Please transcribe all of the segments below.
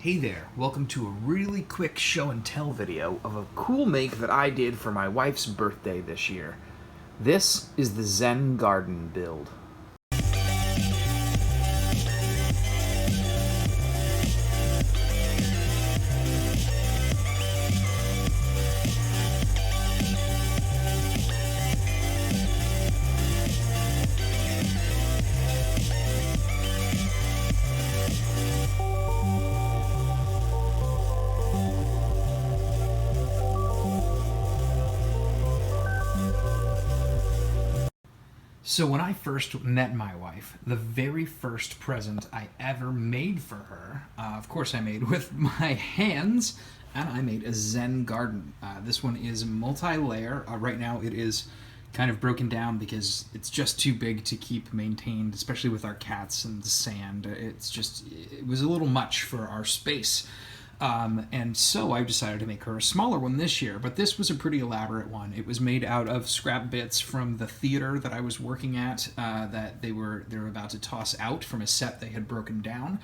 Hey there, welcome to a really quick show and tell video of a cool make that I did for my wife's birthday this year. This is the Zen Garden build. So when I first met my wife, the very first present I ever made for her, of course I made with my hands, and I made a Zen Garden. This one is multi-layer. Right now it is kind of broken down because it's just too big to keep maintained, especially with our cats and the sand. It was a little much for our space. And so I decided to make her a smaller one this year, but this was a pretty elaborate one. It was made out of scrap bits from the theater that I was working at that they were about to toss out from a set they had broken down.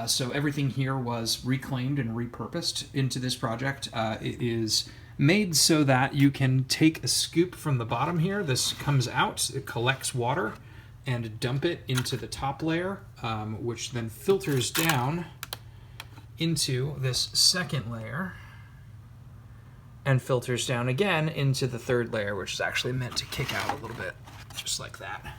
So everything here was reclaimed and repurposed into this project. It is made so that you can take a scoop from the bottom here. This comes out, it collects water, and dump it into the top layer, which then filters down into this second layer and filters down again into the third layer, which is actually meant to kick out a little bit, just like that.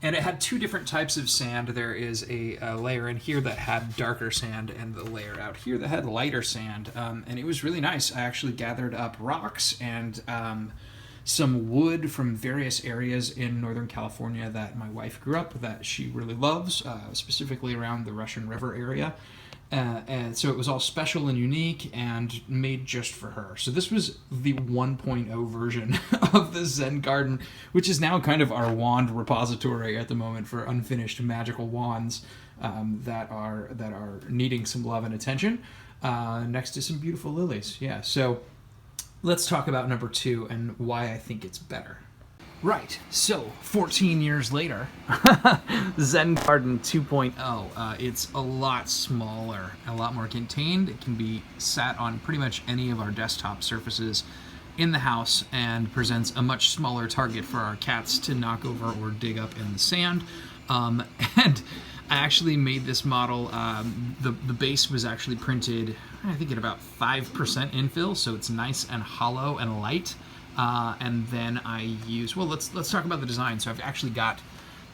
And it had two different types of sand. There is a layer in here that had darker sand and the layer out here that had lighter sand. And it was really nice. I actually gathered up rocks and some wood from various areas in Northern California that my wife grew up, that she really loves, specifically around the Russian River area. And so it was all special and unique and made just for her. So this was the 1.0 version of the Zen Garden, which is now kind of our wand repository at the moment for unfinished magical wands that are needing some love and attention, next to some beautiful lilies. Yeah, so let's talk about number 2 and why I think it's better. Right, so 14 years later, Zen Garden 2.0. It's a lot smaller, a lot more contained. It can be sat on pretty much any of our desktop surfaces in the house and presents a much smaller target for our cats to knock over or dig up in the sand. And I actually made this model. The base was actually printed, I think, at about 5% infill, so it's nice and hollow and light. And then I use, well, let's talk about the design. So I've actually got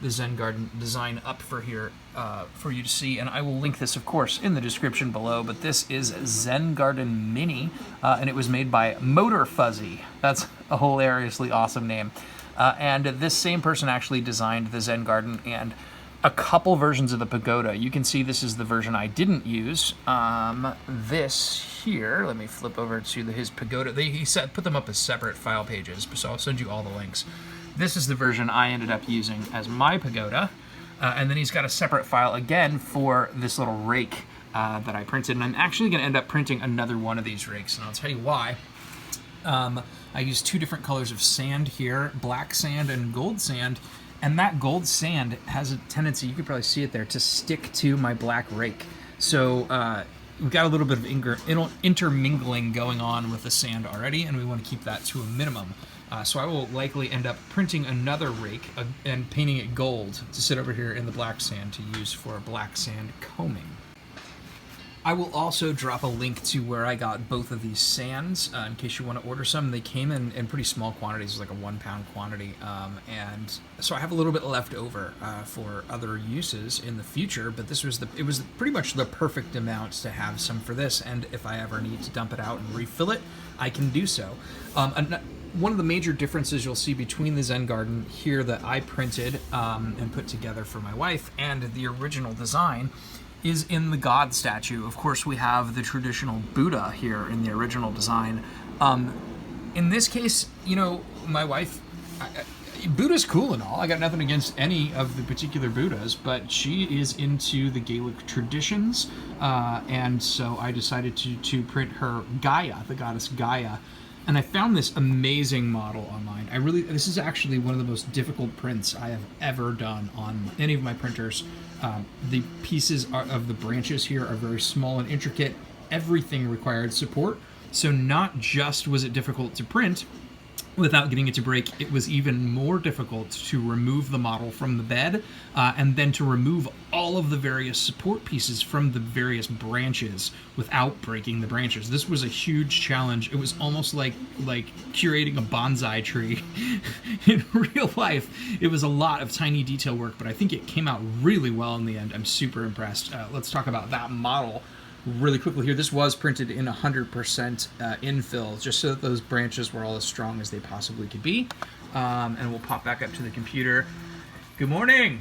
the Zen Garden design up for here for you to see, and I will link this, of course, in the description below. But this is Zen Garden Mini, and it was made by Motor-Fuzzi. That's a hilariously awesome name. And this same person actually designed the Zen Garden and a couple versions of the Pagoda. You can see this is the version I didn't use. This here, let me flip over to his Pagoda. He put them up as separate file pages, so I'll send you all the links. This is the version I ended up using as my Pagoda. And then he's got a separate file again for this little rake that I printed. And I'm actually gonna end up printing another one of these rakes, and I'll tell you why. I used 2 different colors of sand here, black sand and gold sand. And that gold sand has a tendency, you could probably see it there, to stick to my black rake. So we've got a little bit of intermingling going on with the sand already, and we want to keep that to a minimum. So I will likely end up printing another rake and painting it gold to sit over here in the black sand to use for black sand combing. I will also drop a link to where I got both of these sands in case you want to order some. They came in pretty small quantities, like a 1-pound quantity, and so I have a little bit left over for other uses in the future. But it was pretty much the perfect amount to have some for this, and if I ever need to dump it out and refill it, I can do so. One of the major differences you'll see between the Zen Garden here that I printed and put together for my wife and the original design is in the God statue. Of course, we have the traditional Buddha here in the original design. In this case, you know, my wife, Buddha's cool and all. I got nothing against any of the particular Buddhas, but she is into the Gaelic traditions, and so I decided to print her Gaia, the goddess Gaia. And I found this amazing model online. This is actually one of the most difficult prints I have ever done on any of my printers. The pieces of the branches here are very small and intricate. Everything required support. So not just was it difficult to print without getting it to break, it was even more difficult to remove the model from the bed and then to remove all of the various support pieces from the various branches without breaking the branches. This was a huge challenge. It was almost like curating a bonsai tree in real life. It was a lot of tiny detail work, but I think it came out really well in the end. I'm super impressed. Let's talk about that model really quickly here. This was printed in 100% infill, just so that those branches were all as strong as they possibly could be. And we'll pop back up to the computer. Good morning!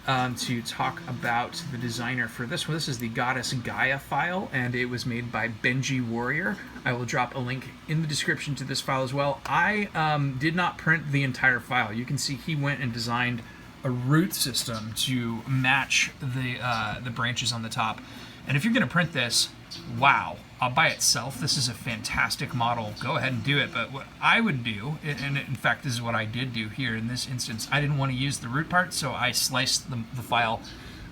To talk about the designer for this one. This is the Goddess Gaia file, and it was made by BenjiWarrior. I will drop a link in the description to this file as well. I did not print the entire file. You can see he went and designed a root system to match the branches on the top. And if you're going to print this, wow, by itself, this is a fantastic model. Go ahead and do it. But what I would do, and in fact, this is what I did do here in this instance, I didn't want to use the root part, so I sliced the file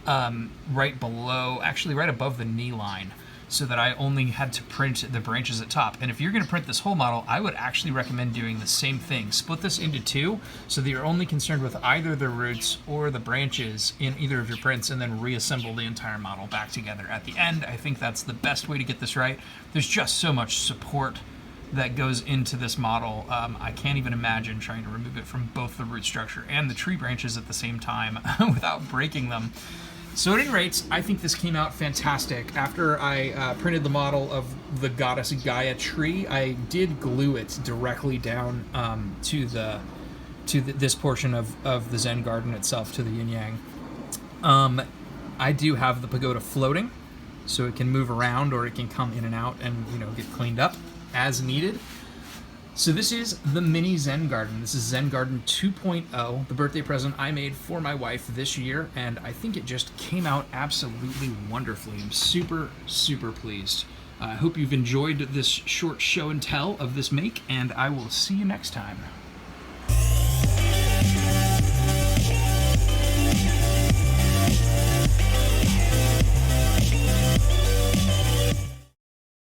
right below, actually right above the knee line, so that I only had to print the branches at top. And if you're going to print this whole model, I would actually recommend doing the same thing. Split this into two so that you're only concerned with either the roots or the branches in either of your prints, and then reassemble the entire model back together at the end. I think that's the best way to get this right. There's just so much support that goes into this model. I can't even imagine trying to remove it from both the root structure and the tree branches at the same time without breaking them. So at any rate, I think this came out fantastic. After I printed the model of the Goddess Gaia tree, I did glue it directly down to this portion of the Zen Garden itself, to the yin yang. I do have the pagoda floating, so it can move around or it can come in and out and get cleaned up as needed. So this is the mini Zen Garden. This is Zen Garden 2.0, the birthday present I made for my wife this year, and I think it just came out absolutely wonderfully. I'm super, super pleased. I hope you've enjoyed this short show and tell of this make, and I will see you next time.